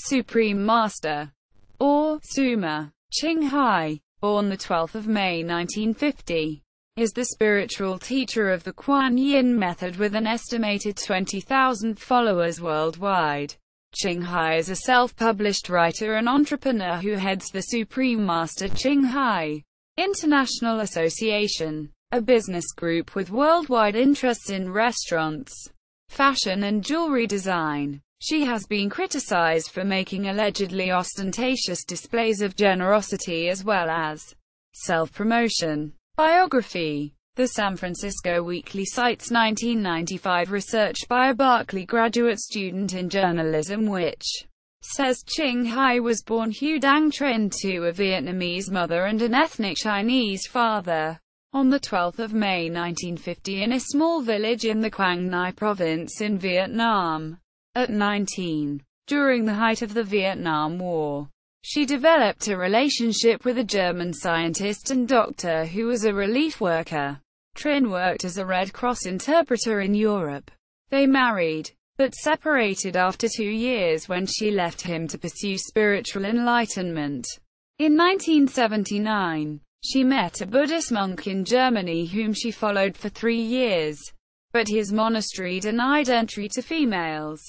Supreme Master, or Suma. Ching Hai, born the 12th of May 1950, is the spiritual teacher of the Quan Yin Method with an estimated 20,000 followers worldwide. Ching Hai is a self-published writer and entrepreneur who heads the Supreme Master Ching Hai International Association, a business group with worldwide interests in restaurants, fashion and jewelry design. She has been criticized for making allegedly ostentatious displays of generosity as well as self-promotion. Biography. The San Francisco Weekly cites 1995 research by a Berkeley graduate student in journalism which says Ching Hai was born Hu Dang Trinh to a Vietnamese mother and an ethnic Chinese father on the 12th of May 1950 in a small village in the Quang Ngai province in Vietnam. At 19, during the height of the Vietnam War, she developed a relationship with a German scientist and doctor who was a relief worker. Trinh worked as a Red Cross interpreter in Europe. They married, but separated after 2 years when she left him to pursue spiritual enlightenment. In 1979, she met a Buddhist monk in Germany whom she followed for 3 years, but his monastery denied entry to females.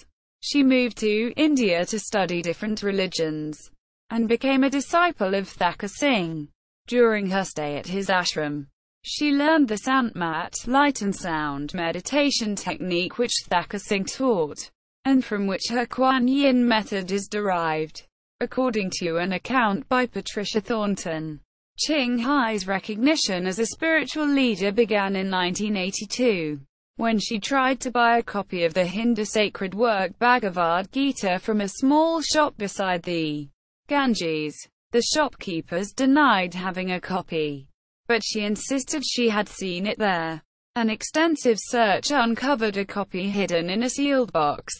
She moved to India to study different religions, and became a disciple of Thakur Singh. During her stay at his ashram, she learned the Santmat, light and sound meditation technique which Thakur Singh taught, and from which her Quan Yin method is derived. According to an account by Patricia Thornton, Ching Hai's recognition as a spiritual leader began in 1982. When she tried to buy a copy of the Hindu sacred work Bhagavad Gita from a small shop beside the Ganges. The shopkeepers denied having a copy, but she insisted she had seen it there. An extensive search uncovered a copy hidden in a sealed box.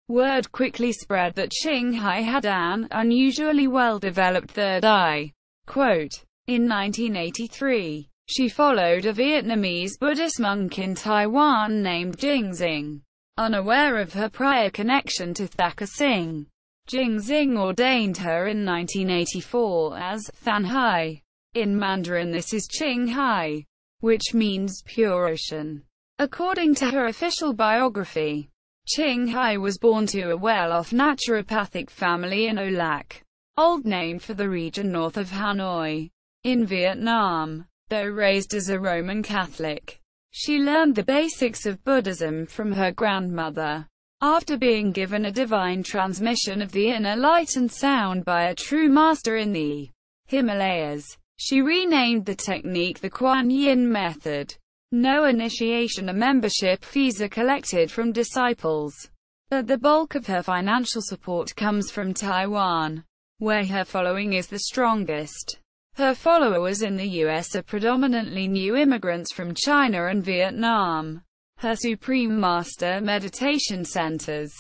Word quickly spread that Ching Hai had an unusually well-developed third eye. Quote, in 1983, she followed a Vietnamese Buddhist monk in Taiwan named Jingxing. Unaware of her prior connection to Thakur Singh, Jingxing ordained her in 1984 as Than Hai. In Mandarin this is Ching Hai, which means pure ocean. According to her official biography, Ching Hai was born to a well-off naturopathic family in O Lac, old name for the region north of Hanoi, in Vietnam. Though raised as a Roman Catholic, she learned the basics of Buddhism from her grandmother. After being given a divine transmission of the inner light and sound by a true master in the Himalayas, she renamed the technique the Quan Yin Method. No initiation or membership fees are collected from disciples, but the bulk of her financial support comes from Taiwan, where her following is the strongest. Her followers in the U.S. are predominantly new immigrants from China and Vietnam. Her Supreme Master meditation centers,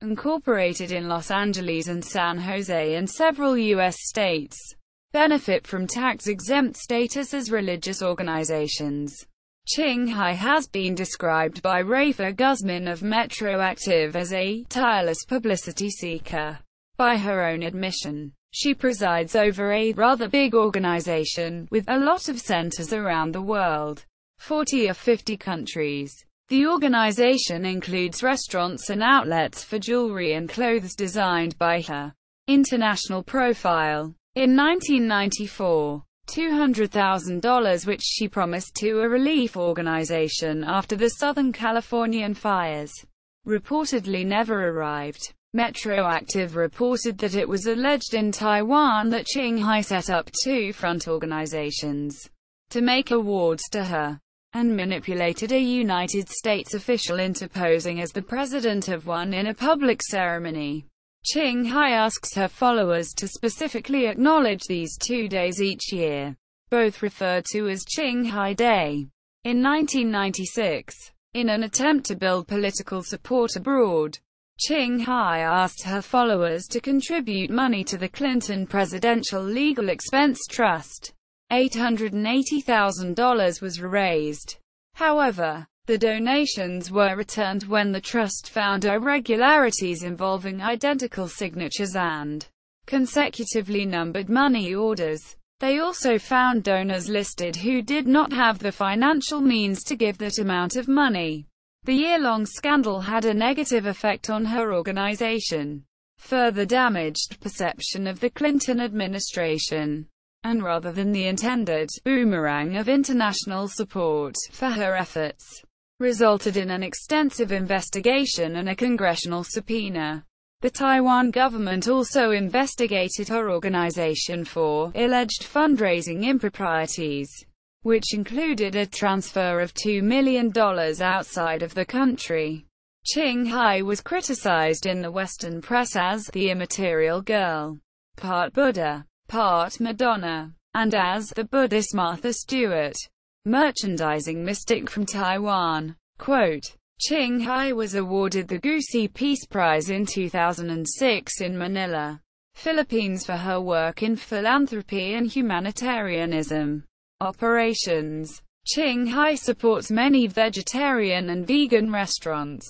incorporated in Los Angeles and San Jose and several U.S. states, benefit from tax-exempt status as religious organizations. Ching Hai has been described by Rafa Guzman of Metroactive as a tireless publicity seeker. By her own admission, she presides over a rather big organization, with a lot of centers around the world, 40 or 50 countries. The organization includes restaurants and outlets for jewelry and clothes designed by her. International profile. In 1994, $200,000 which she promised to a relief organization after the Southern Californian fires, reportedly never arrived. Metroactive reported that it was alleged in Taiwan that Ching Hai set up 2 front organizations to make awards to her, and manipulated a United States official interposing as the president of one in a public ceremony. Ching Hai asks her followers to specifically acknowledge these 2 days each year, both referred to as Ching Hai Day. In 1996, in an attempt to build political support abroad, Ching Hai asked her followers to contribute money to the Clinton Presidential Legal Expense Trust. $880,000 was raised. However, The donations were returned when the trust found irregularities involving identical signatures and consecutively numbered money orders. They also found donors listed who did not have the financial means to give that amount of money. The year-long scandal had a negative effect on her organization, further damaged perception of the Clinton administration, and rather than the intended boomerang of international support for her efforts, resulted in an extensive investigation and a congressional subpoena. The Taiwan government also investigated her organization for alleged fundraising improprieties, which included a transfer of $2 million outside of the country. Ching Hai was criticized in the Western press as the immaterial girl, part Buddha, part Madonna, and as the Buddhist Martha Stewart, merchandising mystic from Taiwan. Quote, Ching Hai was awarded the Gusi Peace Prize in 2006 in Manila, Philippines for her work in philanthropy and humanitarianism operations. Ching Hai supports many vegetarian and vegan restaurants,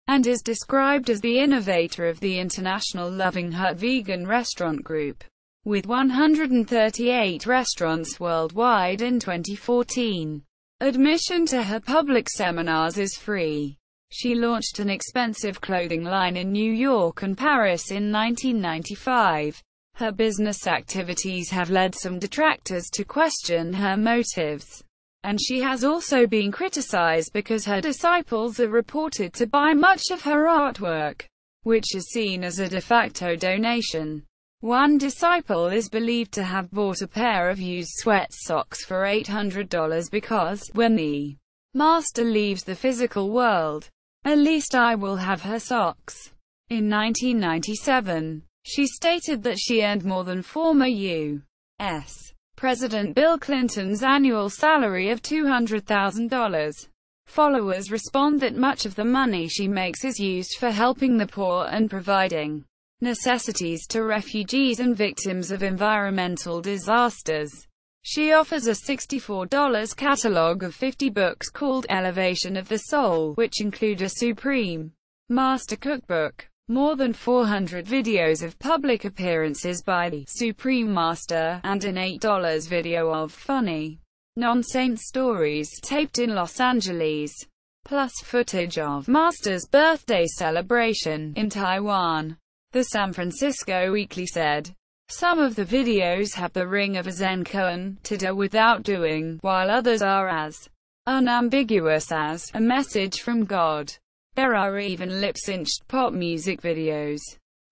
and is described as the innovator of the international Loving Hut vegan restaurant group, with 138 restaurants worldwide in 2014. Admission to her public seminars is free. She launched an expensive clothing line in New York and Paris in 1995. Her business activities have led some detractors to question her motives, and she has also been criticized because her disciples are reported to buy much of her artwork, which is seen as a de facto donation. One disciple is believed to have bought a pair of used sweat socks for $800 because, when the master leaves the physical world, at least I will have her socks. In 1997, she stated that she earned more than former U.S. President Bill Clinton's annual salary of $200,000. Followers respond that much of the money she makes is used for helping the poor and providing necessities to refugees and victims of environmental disasters. She offers a $64 catalog of 50 books called Elevation of the Soul, which include a Supreme Master cookbook, more than 400 videos of public appearances by the Supreme Master, and an $8 video of funny, nonsense stories taped in Los Angeles, plus footage of Master's birthday celebration in Taiwan. The San Francisco Weekly said, some of the videos have the ring of a Zen koan, to do without doing, while others are as unambiguous as a message from God. There are even lip-synced pop music videos.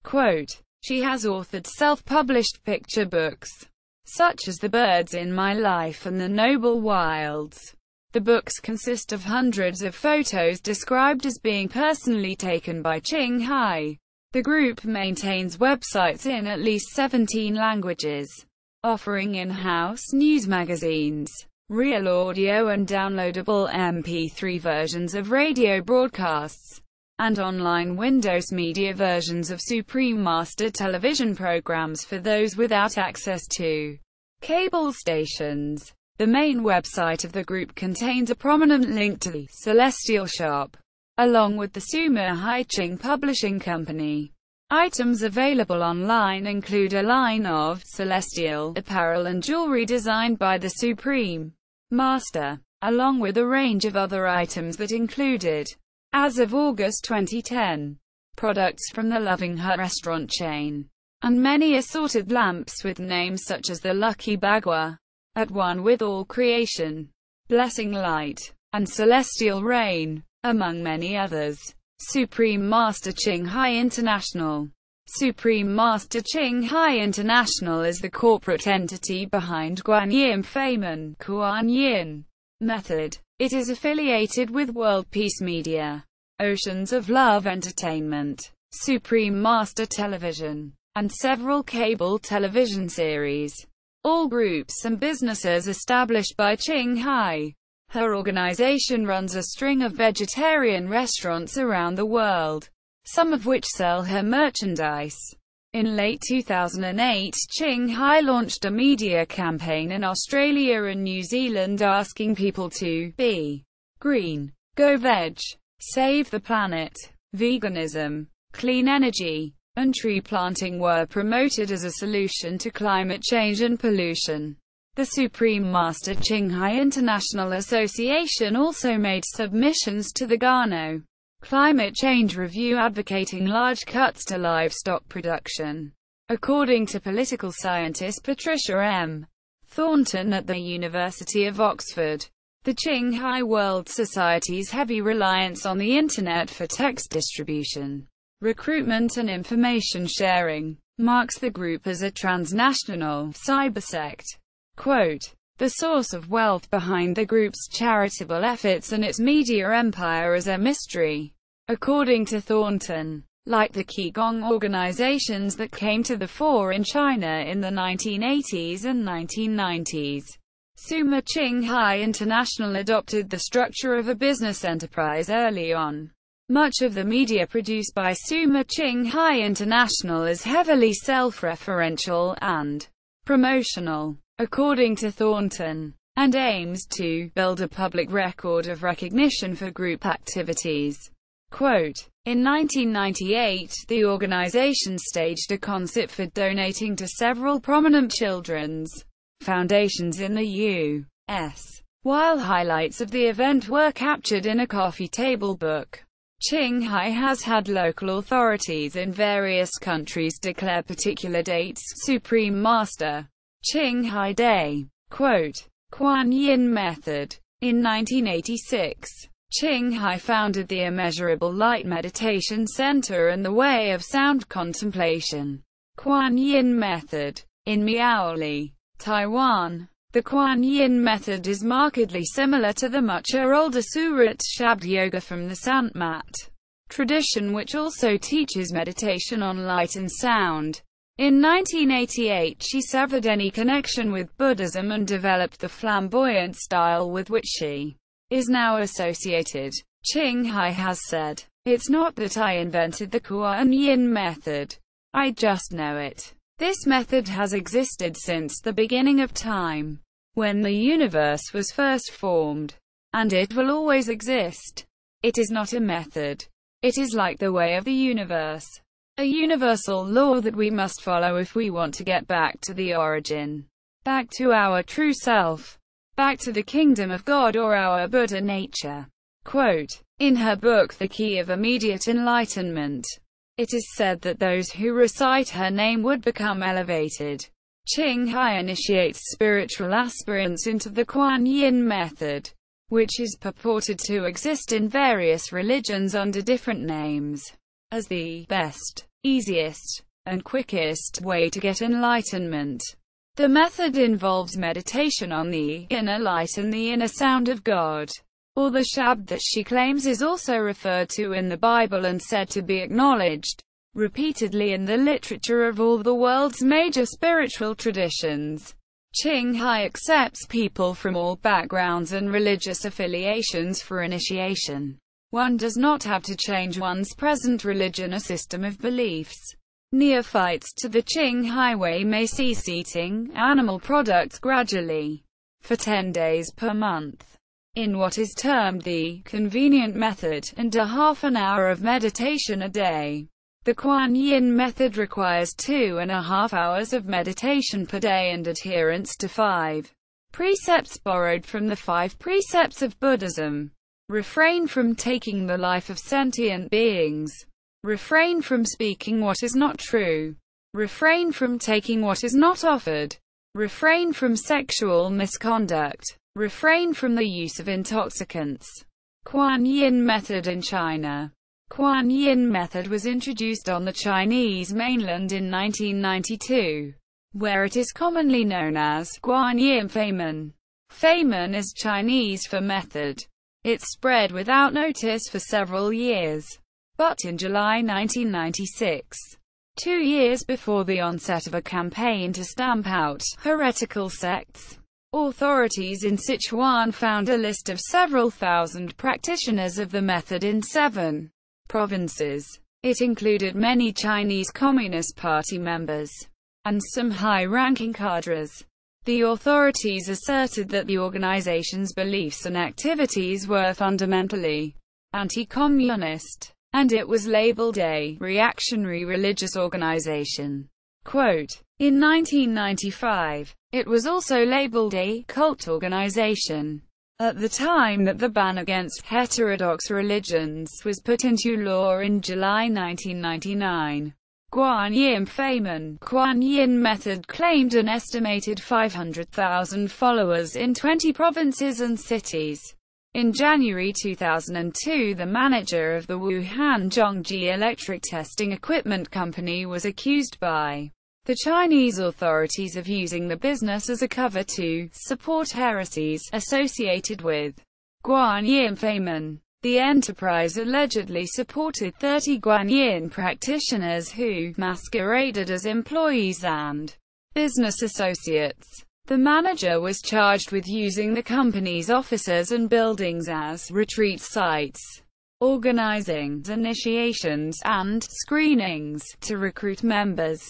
Quote, she has authored self-published picture books, such as The Birds in My Life and The Noble Wilds. The books consist of hundreds of photos described as being personally taken by Ching Hai. The group maintains websites in at least 17 languages, offering in-house news magazines, real audio and downloadable MP3 versions of radio broadcasts, and online Windows Media versions of Supreme Master television programs for those without access to cable stations. The main website of the group contains a prominent link to the Celestial Shop, along with the Suma Hai Ching Publishing Company. Items available online include a line of celestial apparel and jewelry designed by the Supreme Master, along with a range of other items that included, as of August 2010, products from the Loving Hut restaurant chain, and many assorted lamps with names such as the Lucky Bagua, At One with All Creation, Blessing Light, and Celestial Rain, among many others. Supreme Master Ching Hai International. Supreme Master Ching Hai International is the corporate entity behind Quan Yin Method. It is affiliated with World Peace Media, Oceans of Love Entertainment, Supreme Master Television, and several cable television series. All groups and businesses established by Ching Hai. Her organization runs a string of vegetarian restaurants around the world, some of which sell her merchandise. In late 2008, Ching Hai launched a media campaign in Australia and New Zealand asking people to be green. Go Veg, Save the Planet, veganism, clean energy, and tree planting were promoted as a solution to climate change and pollution. The Supreme Master Ching Hai International Association also made submissions to the Garno Climate Change Review advocating large cuts to livestock production. According to political scientist Patricia M. Thornton at the University of Oxford, the Ching Hai World Society's heavy reliance on the Internet for text distribution, recruitment and information sharing marks the group as a transnational cybersect. Quote, the source of wealth behind the group's charitable efforts and its media empire is a mystery. According to Thornton, like the Qigong organizations that came to the fore in China in the 1980s and 1990s, Suma Ching Hai International adopted the structure of a business enterprise early on. Much of the media produced by Suma Ching Hai International is heavily self-referential and promotional, according to Thornton, and aims to build a public record of recognition for group activities. Quote, in 1998, the organization staged a concert for donating to several prominent children's foundations in the U.S. While highlights of the event were captured in a coffee table book, Ching Hai has had local authorities in various countries declare particular dates. Supreme Master Ching Hai Day. Quote, Quan Yin Method. In 1986, Ching Hai founded the Immeasurable Light Meditation Center and the Way of Sound Contemplation, Quan Yin Method, in Miaoli, Taiwan. The Quan Yin Method is markedly similar to the much older Surat Shabd Yoga from the Sant Mat tradition, which also teaches meditation on light and sound. In 1988 she severed any connection with Buddhism and developed the flamboyant style with which she is now associated. Ching Hai has said, "It's not that I invented the Quan Yin method. I just know it. This method has existed since the beginning of time, when the universe was first formed, and it will always exist. It is not a method. It is like the way of the universe. A universal law that we must follow if we want to get back to the origin, back to our true self, back to the kingdom of God or our Buddha nature." Quote, in her book The Key of Immediate Enlightenment, it is said that those who recite her name would become elevated. Ching Hai initiates spiritual aspirants into the Quan Yin method, which is purported to exist in various religions under different names, as the best, easiest, and quickest way to get enlightenment. The method involves meditation on the inner light and the inner sound of God, or the Shabd that she claims is also referred to in the Bible and said to be acknowledged repeatedly in the literature of all the world's major spiritual traditions. Ching Hai accepts people from all backgrounds and religious affiliations for initiation. One does not have to change one's present religion or system of beliefs. Neophytes to the Ching Hai way may cease eating animal products gradually for 10 days per month, in what is termed the convenient method, and a half an hour of meditation a day. The Quan Yin method requires 2.5 hours of meditation per day and adherence to 5 precepts borrowed from the 5 precepts of Buddhism. Refrain from taking the life of sentient beings. Refrain from speaking what is not true. Refrain from taking what is not offered. Refrain from sexual misconduct. Refrain from the use of intoxicants. Quan Yin method in China. Quan Yin method was introduced on the Chinese mainland in 1992, where it is commonly known as Quan Yin Feimen. Feimen is Chinese for method. It spread without notice for several years, but in July 1996, 2 years before the onset of a campaign to stamp out heretical sects, authorities in Sichuan found a list of several thousand practitioners of the method in 7 provinces. It included many Chinese Communist Party members and some high-ranking cadres. The authorities asserted that the organization's beliefs and activities were fundamentally anti-communist, and it was labeled a reactionary religious organization. Quote, in 1995, it was also labeled a cult organization. At the time that the ban against heterodox religions was put into law in July 1999, Quan Yin Method claimed an estimated 500,000 followers in 20 provinces and cities. In January 2002, the manager of the Wuhan Zhongji Electric Testing Equipment Company was accused by the Chinese authorities of using the business as a cover to support heresies associated with Quan Yin. The enterprise allegedly supported 30 Quan Yin practitioners who masqueraded as employees and business associates. The manager was charged with using the company's offices and buildings as retreat sites, organizing initiations and screenings to recruit members,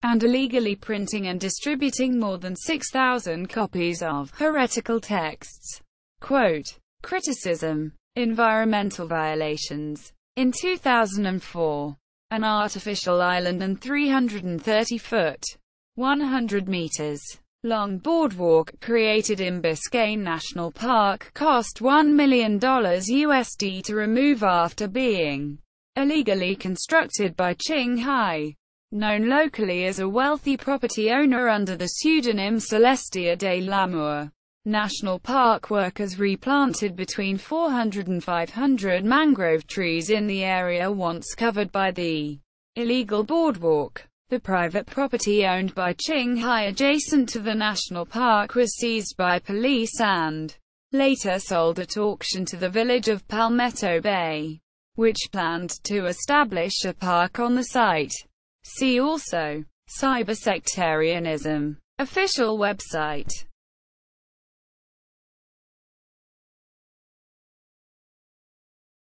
and illegally printing and distributing more than 6,000 copies of heretical texts. Quote, criticism, environmental violations. In 2004, an artificial island and 330-foot, 100 meters long boardwalk created in Biscayne National Park cost $1 million USD to remove after being illegally constructed by Ching Hai, known locally as a wealthy property owner under the pseudonym Celestia de l'Amour. National Park workers replanted between 400 and 500 mangrove trees in the area once covered by the illegal boardwalk. The private property owned by Ching Hai adjacent to the national park was seized by police and later sold at auction to the village of Palmetto Bay, which planned to establish a park on the site. See also cybersectarianism. Official website.